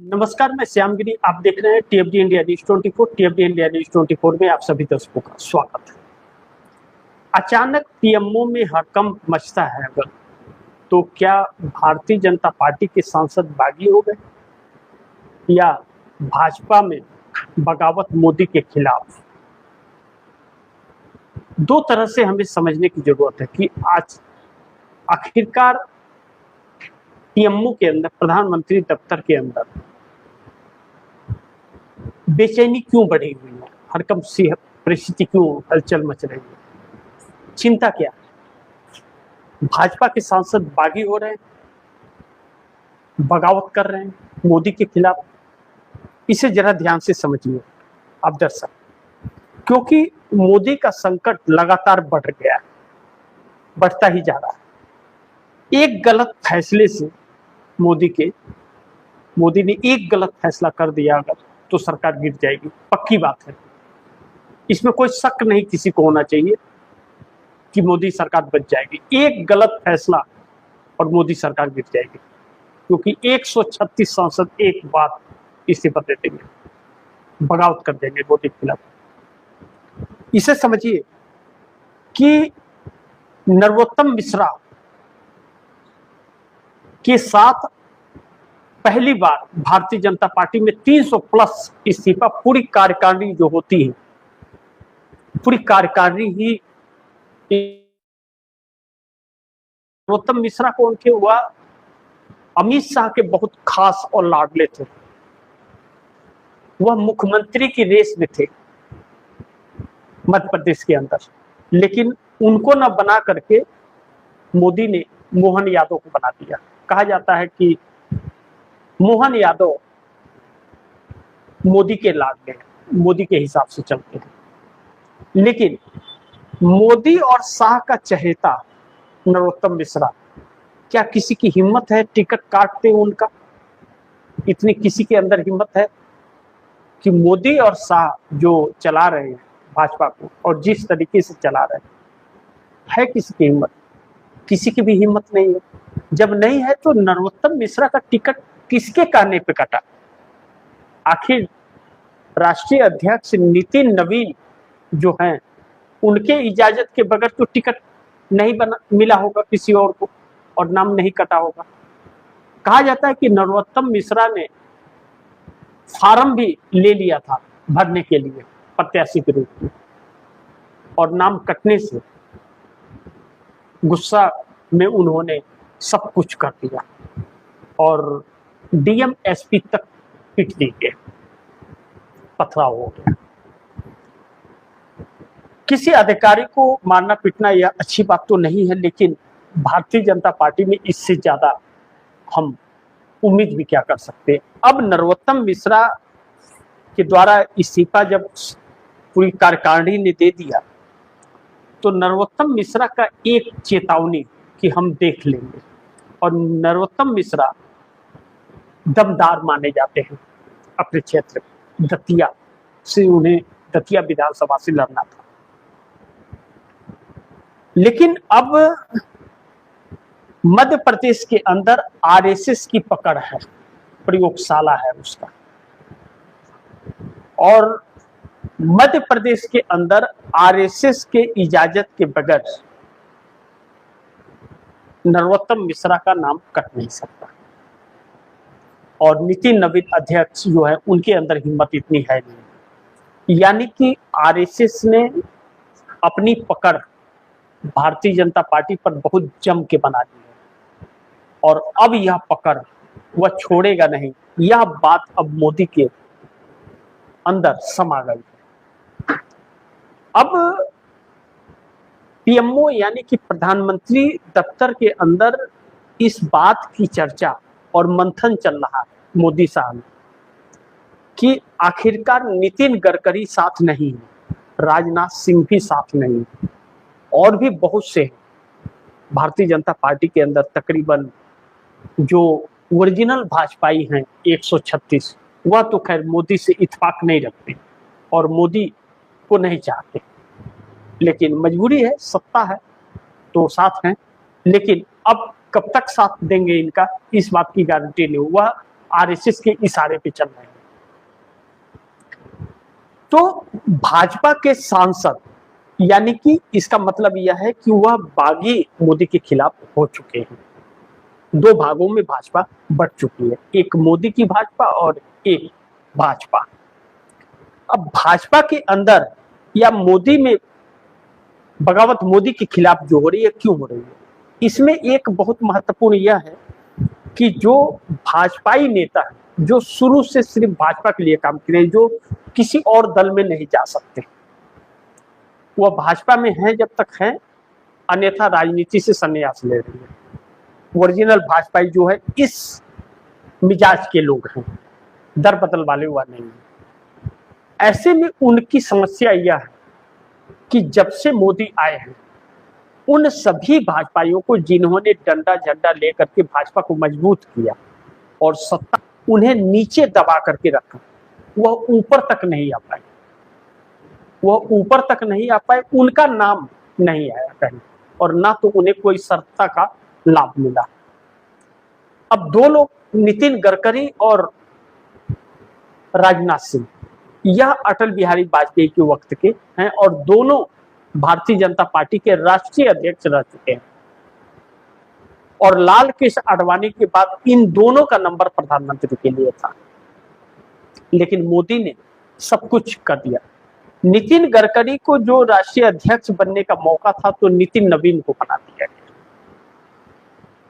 नमस्कार, मैं श्यामगिरी। आप देख रहे हैं टीएफडी इंडिया न्यूज 24। टीएफडी इंडिया न्यूज 24 में आप सभी दर्शकों का स्वागत है। अचानक पीएमओ में हड़कंप मचता है अगर, तो क्या भारतीय जनता पार्टी के सांसद बागी हो गए या भाजपा में बगावत मोदी के खिलाफ? दो तरह से हमें समझने की जरूरत है कि आज आखिरकार पीएमओ के अंदर, प्रधानमंत्री दफ्तर के अंदर बेचैनी क्यों बढ़ी हुई है, हड़कंप सी परिस्थिति क्यों, हलचल मच रही है, चिंता क्या है? भाजपा के सांसद बागी हो रहे हैं, बगावत कर रहे हैं मोदी के खिलाफ। इसे जरा ध्यान से समझिए आप दर्शक, क्योंकि मोदी का संकट लगातार बढ़ गया है, बढ़ता ही जा रहा है। एक गलत फैसले से मोदी ने एक गलत फैसला कर दिया अगर, तो सरकार गिर जाएगी, पक्की बात है। इसमें कोई शक नहीं किसी को होना चाहिए कि मोदी सरकार बच जाएगी। एक गलत फैसला और मोदी सरकार गिर जाएगी, क्योंकि 136 सांसद एक बार इस्तीफा दे देंगे, बगावत कर देंगे मोदी के खिलाफ। इसे समझिए कि नरोत्तम मिश्रा के साथ पहली बार भारतीय जनता पार्टी में 300 प्लस इस्तीफा, पूरी कार्यकारिणी जो होती है, पूरी कार्यकारिणी ही नरोत्तम मिश्रा को उनके हुआ। अमित शाह के बहुत खास और लाडले थे, वह मुख्यमंत्री की रेस में थे मध्य प्रदेश के अंदर, लेकिन उनको न बना करके मोदी ने मोहन यादव को बना दिया। कहा जाता है कि मोहन यादव मोदी के लाडले हैं, मोदी के हिसाब से चलते हैं, लेकिन मोदी और शाह का चहेता नरोत्तम मिश्रा, क्या किसी की हिम्मत है टिकट काटते उनका? इतनी किसी के अंदर हिम्मत है कि मोदी और शाह जो चला रहे हैं भाजपा को, और जिस तरीके से चला रहे हैं, किसी की हिम्मत? किसी की भी हिम्मत नहीं है। जब नहीं है तो नरोत्तम मिश्रा का टिकट किसके कहने पे कटा? आखिर राष्ट्रीय अध्यक्ष नितिन नवीन जो हैं, उनके इजाजत के बगैर तो टिकट नहीं मिला होगा किसी और को, और नाम नहीं कटा होगा। कहा जाता है कि नरोत्तम मिश्रा ने फार्म भी ले लिया था भरने के लिए प्रत्याशी के रूप में, और नाम कटने से गुस्सा में उन्होंने सब कुछ कर दिया और डीएम एसपी तक पिट दी गई, पथराव हो गया। किसी अधिकारी को मारना पीटना यह अच्छी बात तो नहीं है, लेकिन भारतीय जनता पार्टी में इससे ज्यादा हम उम्मीद भी क्या कर सकते हैं। अब नरोत्तम मिश्रा के द्वारा इस्तीफा जब पूरी कार्यकारिणी ने दे दिया, तो नरोत्तम मिश्रा का एक चेतावनी कि हम देख लेंगे। और नरोत्तम मिश्रा दमदार माने जाते हैं अपने क्षेत्र में, दतिया से उन्हें दतिया विधानसभा से लड़ना था। लेकिन अब मध्य प्रदेश के अंदर आरएसएस की पकड़ है, प्रयोगशाला है उसका, और मध्य प्रदेश के अंदर आरएसएस के इजाजत के बगैर नरोत्तम मिश्रा का नाम कट नहीं सकता। और नितिन नवीन अध्यक्ष जो है, उनके अंदर हिम्मत इतनी है नहीं। यानी कि आरएसएस ने अपनी पकड़ भारतीय जनता पार्टी पर बहुत जम के बना दी है, और अब यह पकड़ वह छोड़ेगा नहीं। यह बात अब मोदी के अंदर समा गई है। अब पीएमओ यानी कि प्रधानमंत्री दफ्तर के अंदर इस बात की चर्चा और मंथन चल रहा है मोदी साहब कि आखिरकार नितिन गडकरी साथ नहीं है, राजनाथ सिंह भी साथ नहीं है, और भी बहुत से भारतीय जनता पार्टी के अंदर तकरीबन जो ओरिजिनल भाजपाई हैं 136, वह तो खैर मोदी से इत्तेफाक नहीं रखते और मोदी को नहीं चाहते, लेकिन मजबूरी है, सत्ता है तो साथ हैं। लेकिन अब कब तक साथ देंगे इनका, इस बात की गारंटी नहीं। वह आरएसएस के इशारे पे चल रहे हैं। तो भाजपा के सांसद, यानी कि इसका मतलब यह है कि वह बागी मोदी के खिलाफ हो चुके हैं। दो भागों में भाजपा बढ़ चुकी है, एक मोदी की भाजपा और एक भाजपा। अब भाजपा के अंदर या मोदी में बगावत मोदी के खिलाफ जो हो रही है, क्यों हो रही है, इसमें एक बहुत महत्वपूर्ण यह है कि जो भाजपाई नेता है, जो शुरू से सिर्फ भाजपा के लिए काम करे, जो किसी और दल में नहीं जा सकते, वह भाजपा में है जब तक है, अन्यथा राजनीति से संन्यास ले रही है। ओरिजिनल भाजपाई जो है इस मिजाज के लोग हैं, दर बदल वाले हुआ नहीं है। ऐसे में उनकी समस्या यह है कि जब से मोदी आए हैं, उन सभी भाजपाइयों को जिन्होंने डंडा झंडा लेकर के भाजपा को मजबूत किया और सत्ता उन्हें नीचे दबा करके रखा, वह ऊपर तक नहीं आ पाए, वह ऊपर तक नहीं आ पाए, उनका नाम नहीं आया कहीं, और ना तो उन्हें कोई सत्ता का लाभ मिला। अब दो लोग, नितिन गडकरी और राजनाथ सिंह, यह अटल बिहारी वाजपेयी के वक्त के हैं और दोनों भारतीय जनता पार्टी के राष्ट्रीय अध्यक्ष रह चुके हैं। और लाल कृष्ण आडवाणी के बाद इन दोनों का नंबर प्रधानमंत्री के लिए था, लेकिन मोदी ने सब कुछ कर दिया। नितिन गडकरी को जो राष्ट्रीय अध्यक्ष बनने का मौका था, तो नितिन नवीन को बना दिया गया।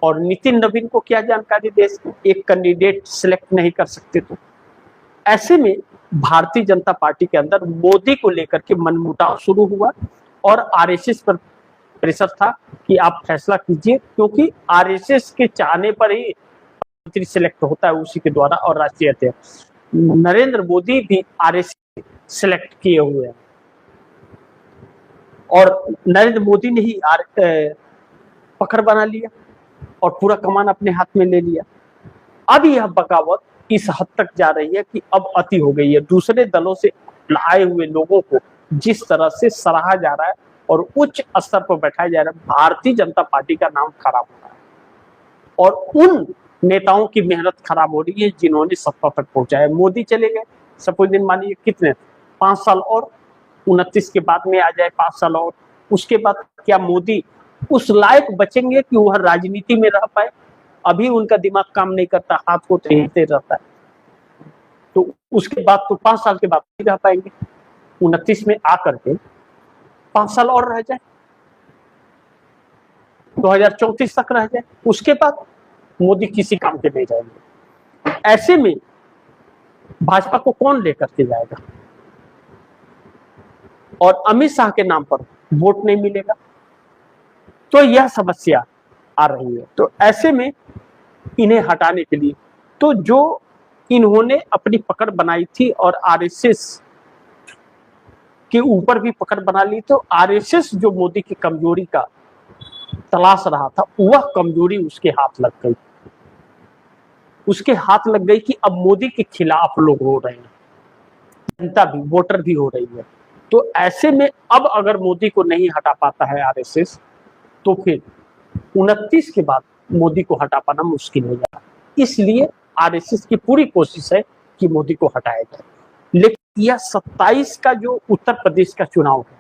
और नितिन नवीन को क्या जानकारी दे, एक कैंडिडेट सिलेक्ट नहीं कर सकते। तो ऐसे में भारतीय जनता पार्टी के अंदर मोदी को लेकर के मनमुटाव शुरू हुआ और आरएसएस पर प्रेशर था कि आप फैसला कीजिए, क्योंकि आरएसएस के चाहने पर ही मंत्री सिलेक्ट होता है उसी के द्वारा। और राष्ट्रीय अध्यक्ष नरेंद्र मोदी भी आरएसएस सिलेक्ट किए हुए हैं और नरेंद्र मोदी ने ही पकड़ बना लिया और पूरा कमान अपने हाथ में ले लिया। अब यह बगावत इस हद तक जा रही है कि अब अति हो गई है। दूसरे दलों से आए हुए लोगों को जिस तरह से सराहा जा रहा है और उच्च स्तर पर बैठाया जा रहा है, भारतीय जनता पार्टी का नाम खराब हो रहा है और उन नेताओं की मेहनत खराब हो रही है जिन्होंने सत्ता तक पहुंचाया। मोदी चले गए, सपोज दिन मानिए कितने 5 साल और 29 के बाद में आ जाए 5 साल और, उसके बाद क्या मोदी उस लायक बचेंगे कि वह राजनीति में रह पाए? अभी उनका दिमाग काम नहीं करता, हाथ को हिलते रहता है, तो उसके बाद तो 5 साल के बाद नहीं रह पाएंगे। 29 में आकर के 5 साल और रह जाए, 2034 तक रह जाए, उसके बाद मोदी किसी काम के नहीं जाएंगे। ऐसे में भाजपा को कौन लेकर के जाएगा? और अमित शाह के नाम पर वोट नहीं मिलेगा, तो यह समस्या आ रही है। तो ऐसे में इन्हें हटाने के लिए, तो जो इन्होंने अपनी पकड़ बनाई थी और आरएसएस के ऊपर भी पकड़ बना ली, तो आरएसएस जो मोदी की कमजोरी का तलाश रहा था, वह कमजोरी उसके हाथ लग गई। उसके हाथ लग गई कि अब मोदी के खिलाफ लोग हो रहे हैं, जनता भी, वोटर भी हो रही है। तो ऐसे में अब अगर मोदी को नहीं हटा पाता है आरएसएस, तो फिर 29 के बाद मोदी को हटा पाना मुश्किल हो जाएगा। इसलिए आरएसएस की पूरी कोशिश है कि मोदी को हटाया जाए। लेकिन यह 27 का जो उत्तर प्रदेश का चुनाव है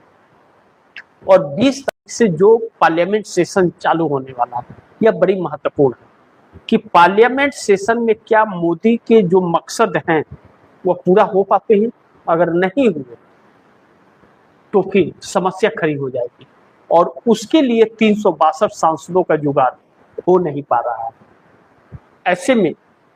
और 20 तारीख से जो पार्लियामेंट सेशन चालू होने वाला है, यह बड़ी महत्वपूर्ण है कि पार्लियामेंट सेशन में क्या मोदी के जो मकसद हैं वह पूरा हो पाते हैं। अगर नहीं हुए तो फिर समस्या खड़ी हो जाएगी और उसके लिए 362 सांसदों का जुगाड़ हो नहीं पा रहा है। ऐसे में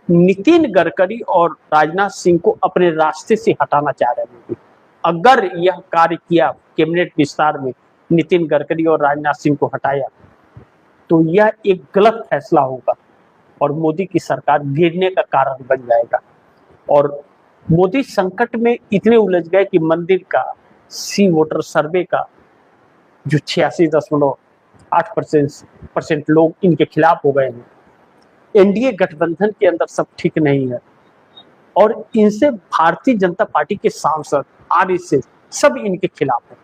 नितिन गडकरी और राजनाथ सिंह को अपने रास्ते से हटाना चाह रहे हैं। अगर यह कार्य किया, कैबिनेट विस्तार में नितिन गडकरी और राजनाथ सिंह को हटाया, तो यह एक गलत फैसला होगा और मोदी की सरकार गिरने का कारण बन जाएगा। और मोदी संकट में इतने उलझ गए कि मंदिर का सी वोटर सर्वे का जो 86.8% लोग इनके खिलाफ हो गए हैं। एनडीए गठबंधन के अंदर सब ठीक नहीं है और इनसे भारतीय जनता पार्टी के सांसद, आरएसएस, सब इनके खिलाफ है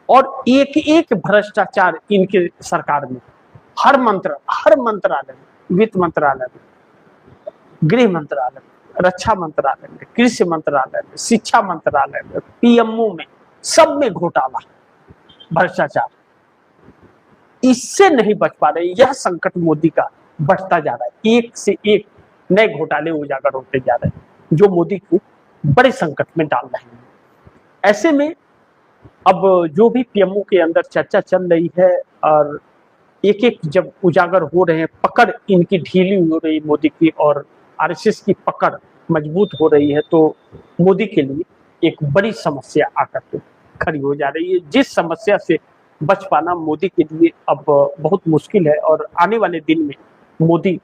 और एक एक भ्रष्टाचार इनके सरकार में, हर मंत्रालय में, वित्त मंत्रालय में, गृह मंत्रालय में, रक्षा मंत्रालय में, कृषि मंत्रालय में, शिक्षा मंत्रालय में, पीएमओ में, सब में घोटाला, भ्रष्टाचार। इससे नहीं बच पा रहे। यह संकट मोदी का बढ़ता जा रहा है, एक से एक नए घोटाले उजागर होते जा रहे हैं जो मोदी को बड़े संकट में डाल रहे हैं। ऐसे में अब जो भी पीएमओ के अंदर चर्चा चल रही है और एक एक जब उजागर हो रहे हैं, पकड़ इनकी ढीली हो रही मोदी की और आरएसएस की पकड़ मजबूत हो रही है, तो मोदी के लिए एक बड़ी समस्या आकर के खड़ी हो जा रही है। जिस समस्या से बच पाना मोदी के लिए अब बहुत मुश्किल है और आने वाले दिन में मोदी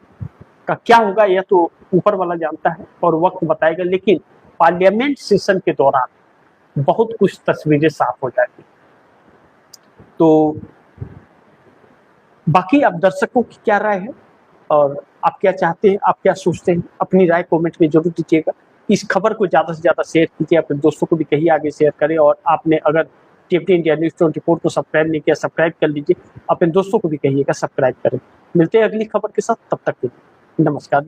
का क्या होगा यह तो ऊपर वाला जानता है और वक्त बताएगा, लेकिन पार्लियामेंट सेशन के दौरान बहुत कुछ तस्वीरें साफ हो जाएगी। तो बाकी आप दर्शकों की क्या राय है और आप क्या चाहते हैं, आप क्या सोचते हैं, अपनी राय कमेंट में जरूर दीजिएगा। इस खबर को ज़्यादा से ज़्यादा शेयर कीजिए, अपने दोस्तों को भी कहिए आगे शेयर करें, और आपने अगर टीएफटी इंडिया न्यूज़ 24 को सब्सक्राइब नहीं किया, सब्सक्राइब कर लीजिए, अपने दोस्तों को भी कहिएगा सब्सक्राइब करें। मिलते हैं अगली खबर के साथ, तब तक के लिए नमस्कार।